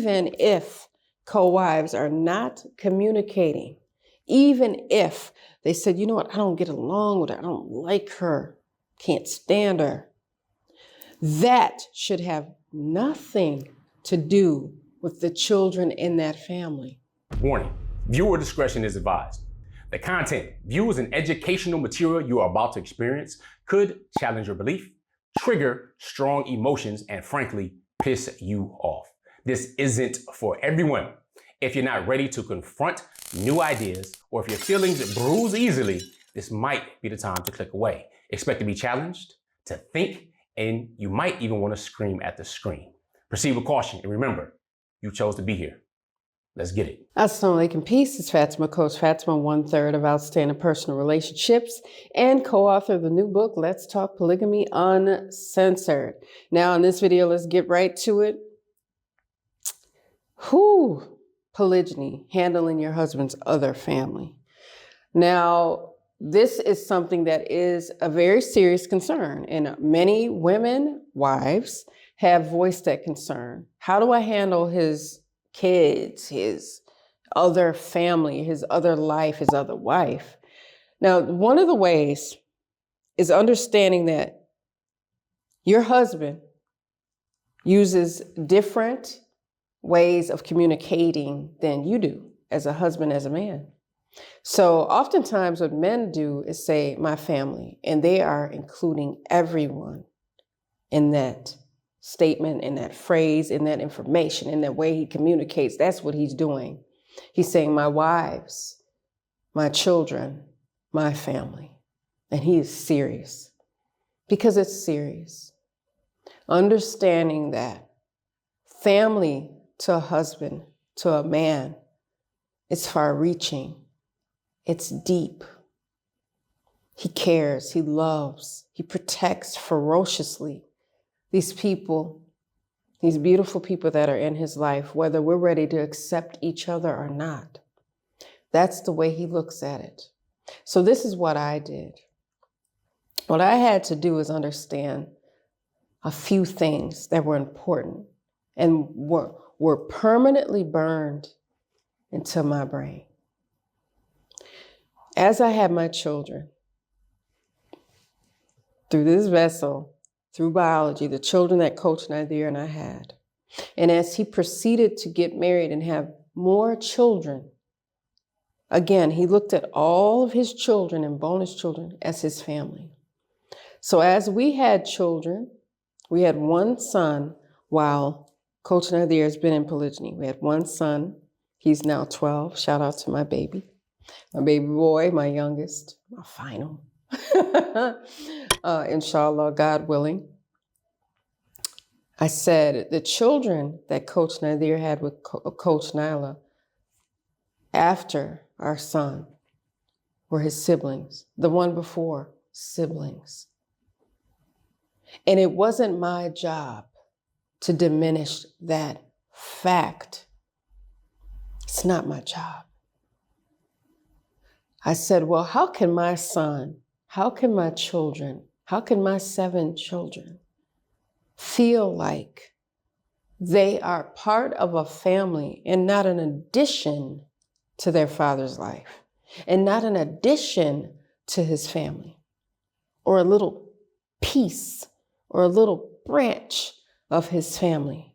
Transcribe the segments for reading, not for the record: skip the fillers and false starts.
even if co-wives are not communicating, even if they said, you know what, I don't get along with her, I don't like her, can't stand her, that should have nothing to do with the children in that family. Warning, viewer discretion is advised. The content, views, and educational material you are about to experience could challenge your belief, trigger strong emotions, and frankly, piss you off. This isn't for everyone. If you're not ready to confront new ideas, or if your feelings bruise easily, this might be the time to click away. Expect to be challenged, to think, and you might even want to scream at the screen. Proceed with caution, and remember, you chose to be here. Let's get it. Assalamu alaikum, peace. It's Fatimah, Coach Fatimah, 1/3 of Outstanding Personal Relationships and co-author of the new book, Let's Talk Polygamy Uncensored. Now in this video, let's get right to it. Polygyny, handling your husband's other family. Now, this is something that is a very serious concern, and many women, wives, have voiced that concern. How do I handle his kids, his other family, his other life, his other wife? Now, one of the ways is understanding that your husband uses different ways of communicating than you do as a husband, as a man. So oftentimes what men do is say, my family, and they are including everyone in that statement, in that phrase, in that information, in that way he communicates. That's what he's doing. He's saying my wives, my children, my family. And he is serious because it's serious. Understanding that family to a husband, to a man, it's far-reaching. It's deep. He cares, he loves, he protects ferociously these people, these beautiful people that are in his life, whether we're ready to accept each other or not. That's the way he looks at it. So this is what I did. What I had to do is understand a few things that were important and were permanently burned into my brain. As I had my children, through this vessel, through biology, the children that Coach Nazir and I had, and as he proceeded to get married and have more children, again, he looked at all of his children and bonus children as his family. So as we had children, we had one son while Coach Nyla has been in polygyny. We had one son. He's now 12. Shout out to my baby boy, my youngest, my final. Inshallah, God willing. I said the children that Coach Nazir had with Coach Nyla after our son were his siblings, the one before, siblings. And it wasn't my job to diminish that fact. It's not my job. I said, well, how can my son, how can my children, how can my 7 children feel like they are part of a family and not an addition to their father's life and not an addition to his family or a little piece or a little branch of his family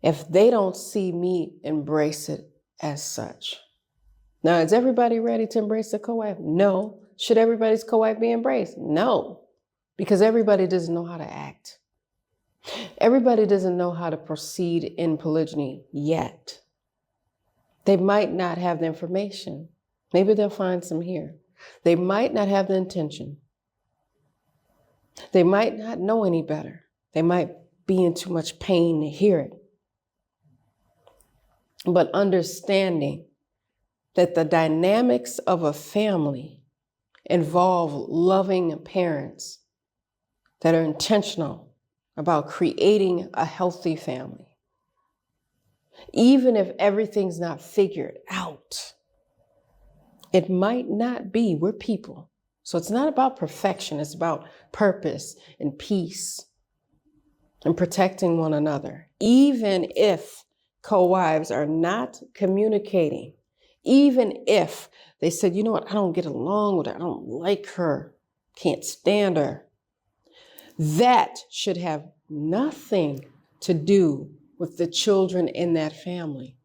if they don't see me embrace it as such? Now, is everybody ready to embrace the co-wife? No. Should everybody's co-wife be embraced? No, because everybody doesn't know how to act. Everybody doesn't know how to proceed in polygyny yet. They might not have the information. Maybe they'll find some here. They might not have the intention. They might not know any better. They might be in too much pain to hear it. But understanding that the dynamics of a family involve loving parents that are intentional about creating a healthy family. Even if everything's not figured out, it might not be. We're people. So it's not about perfection. It's about purpose and peace and protecting one another. Even if co-wives are not communicating, even if they said, you know what, I don't get along with her, I don't like her, can't stand her, that should have nothing to do with the children in that family.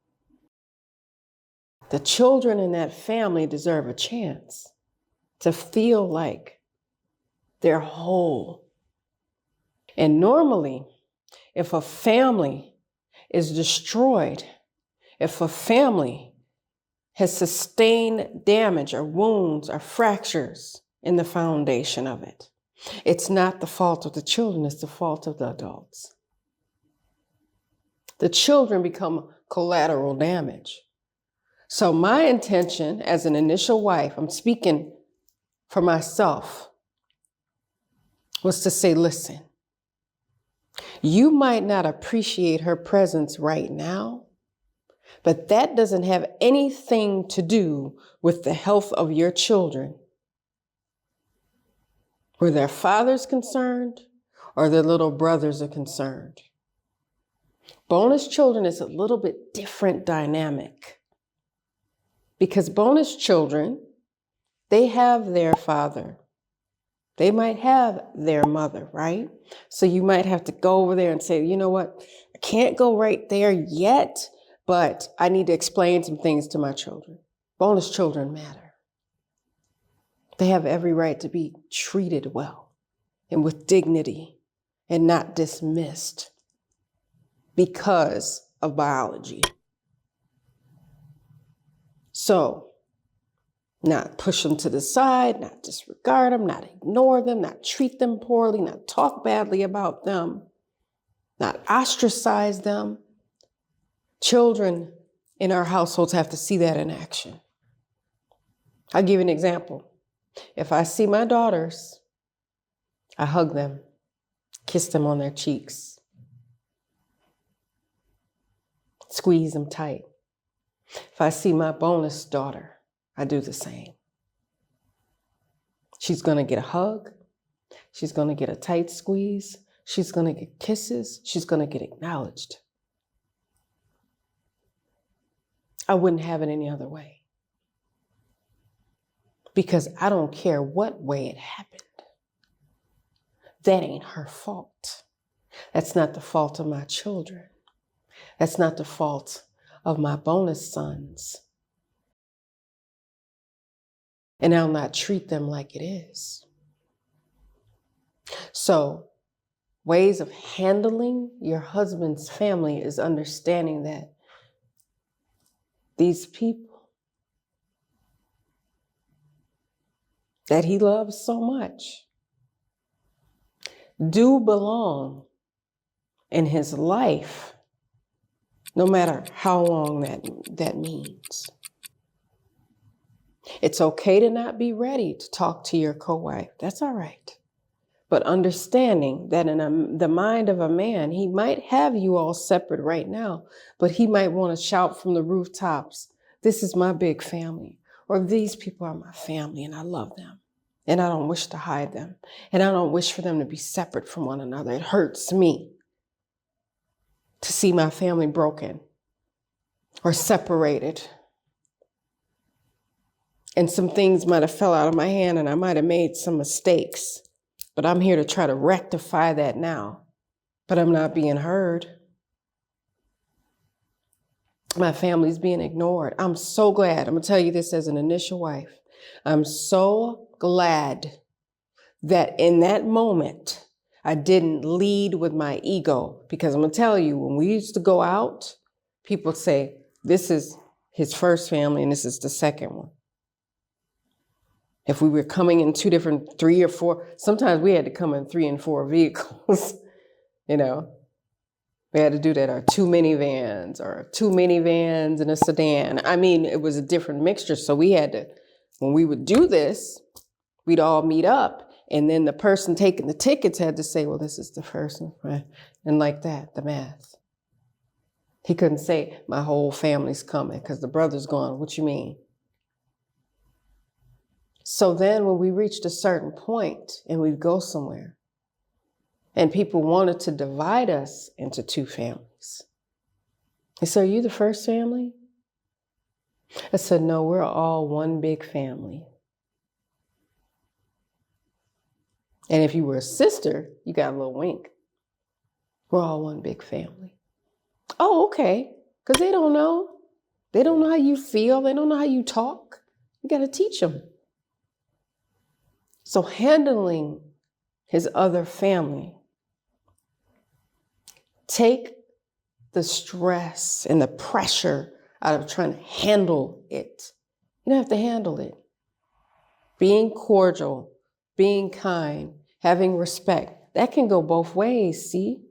The children in that family deserve a chance to feel like they're whole. And normally, if a family is destroyed, if a family has sustained damage or wounds or fractures in the foundation of it, it's not the fault of the children, it's the fault of the adults. The children become collateral damage. So my intention as an initial wife, I'm speaking for myself, was to say, listen, you might not appreciate her presence right now, but that doesn't have anything to do with the health of your children, where their father's concerned or their little brothers are concerned. Bonus children is a little bit different dynamic, because bonus children, they have their father. They might have their mother, right? So you might have to go over there and say, you know what, I can't go right there yet, but I need to explain some things to my children. Bonus children matter. They have every right to be treated well and with dignity and not dismissed because of biology. So, not push them to the side, not disregard them, not ignore them, not treat them poorly, not talk badly about them, not ostracize them. Children in our households have to see that in action. I'll give you an example. If I see my daughters, I hug them, kiss them on their cheeks, squeeze them tight. If I see my bonus daughter, I do the same. She's going to get a hug. She's going to get a tight squeeze. She's going to get kisses. She's going to get acknowledged. I wouldn't have it any other way, because I don't care what way it happened. That ain't her fault. That's not the fault of my children. That's not the fault of my bonus sons. And I'll not treat them like it is. So, ways of handling your husband's family is understanding that these people that he loves so much do belong in his life, no matter how long that means. It's okay to not be ready to talk to your co-wife. That's all right. But understanding that in the mind of a man, he might have you all separate right now, but he might want to shout from the rooftops, this is my big family, or these people are my family and I love them. And I don't wish to hide them. And I don't wish for them to be separate from one another. It hurts me to see my family broken or separated. And some things might have fell out of my hand and I might have made some mistakes. But I'm here to try to rectify that now. But I'm not being heard. My family's being ignored. I'm so glad. I'm going to tell you this as an initial wife. I'm so glad that in that moment, I didn't lead with my ego. Because I'm going to tell you, when we used to go out, people would say, this is his first family and this is the second one. If we were coming in 3 or 4, sometimes we had to come in 3 and 4 vehicles, you know. We had to do that, or 2 minivans, or 2 minivans and a sedan. I mean, it was a different mixture. So we had to, when we would do this, we'd all meet up. And then the person taking the tickets had to say, well, this is the first one, right? And like that, the math. He couldn't say, my whole family's coming because the brother's gone. What you mean? So then when we reached a certain point and we'd go somewhere and people wanted to divide us into 2 families, He said, are you the first family? I said, no, we're all one big family. And if you were a sister, you got a little wink. We're all one big family. Oh, okay. Because they don't know. They don't know how you feel. They don't know how you talk. You got to teach them. So handling his other family, take the stress and the pressure out of trying to handle it. You don't have to handle it. Being cordial, being kind, having respect, that can go both ways, see?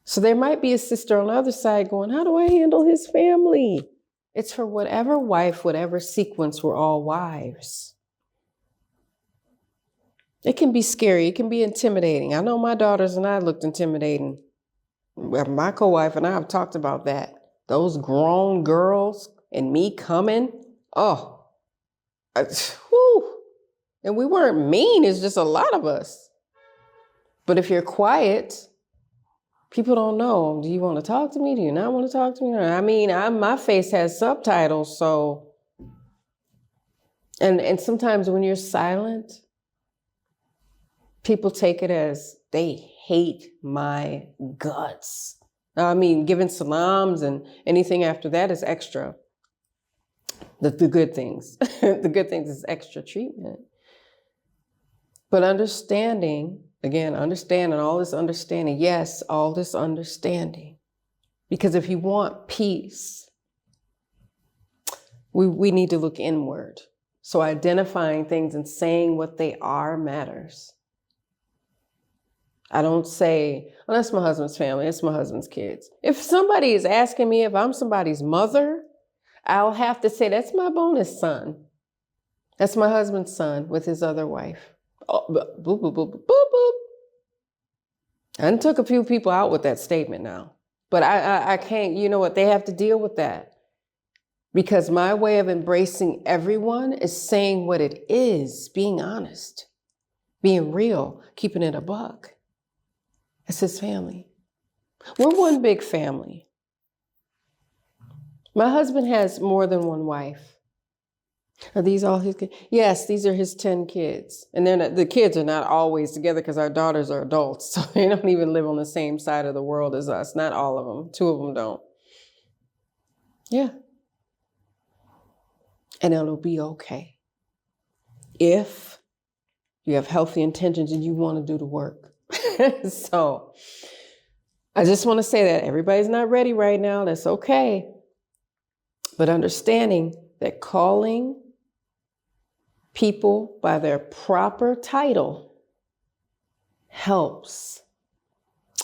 So there might be a sister on the other side going, how do I handle his family? It's for whatever wife, whatever sequence, we're all wives. It can be scary. It can be intimidating. I know my daughters and I looked intimidating. My co-wife and I have talked about that. Those grown girls and me coming, whew. And we weren't mean, it's just a lot of us. But if you're quiet, people don't know. Do you want to talk to me? Do you not want to talk to me? I mean, my face has subtitles, so. And sometimes when you're silent, people take it as they hate my guts. I mean, giving salams and anything after that is extra. The good things. The good things is extra treatment. But understanding, again, understanding, all this understanding, yes, all this understanding. Because if you want peace, we need to look inward. So identifying things and saying what they are matters. I don't say, well, that's my husband's family, it's my husband's kids. If somebody is asking me if I'm somebody's mother, I'll have to say, that's my bonus son. That's my husband's son with his other wife. Oh, boop, boop, boop, boop, boop, boop. I took a few people out with that statement now. But I can't, you know what, they have to deal with that. Because my way of embracing everyone is saying what it is, being honest, being real, keeping it a buck. It's his family. We're one big family. My husband has more than one wife. Are these all his kids? Yes, these are his 10 kids. And the kids are not always together because our daughters are adults. So they don't even live on the same side of the world as us. Not all of them. 2 of them don't. Yeah. And it'll be okay. If you have healthy intentions and you want to do the work. So I just want to say that everybody's not ready right now. That's okay. But understanding that calling people by their proper title helps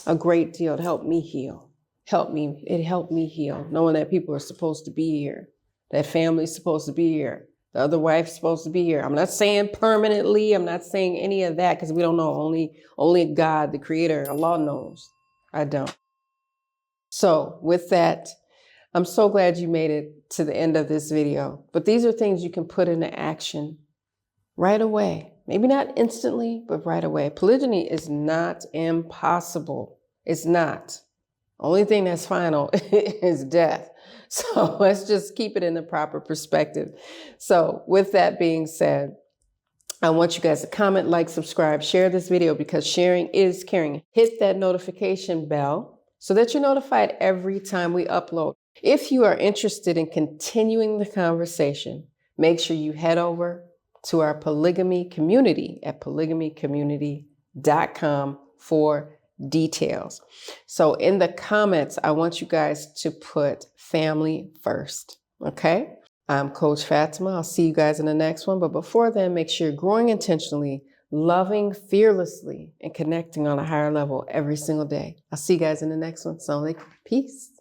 a great deal. It helped me heal. It helped me heal, knowing that people are supposed to be here, that family's supposed to be here, the other wife's supposed to be here. I'm not saying permanently. I'm not saying any of that because we don't know. Only God, the creator, Allah knows. I don't. So with that, I'm so glad you made it to the end of this video. But these are things you can put into action right away. Maybe not instantly, but right away. Polygyny is not impossible. It's not. Only thing that's final is death. So let's just keep it in the proper perspective. So with that being said, I want you guys to comment, like, subscribe, share this video because sharing is caring. Hit that notification bell so that you're notified every time we upload. If you are interested in continuing the conversation, make sure you head over to our polygamy community at polygamycommunity.com for details. So in the comments, I want you guys to put family first, okay? I'm Coach Fatimah. I'll see you guys in the next one. But before then, make sure you're growing intentionally, loving fearlessly, and connecting on a higher level every single day. I'll see you guys in the next one. So, peace.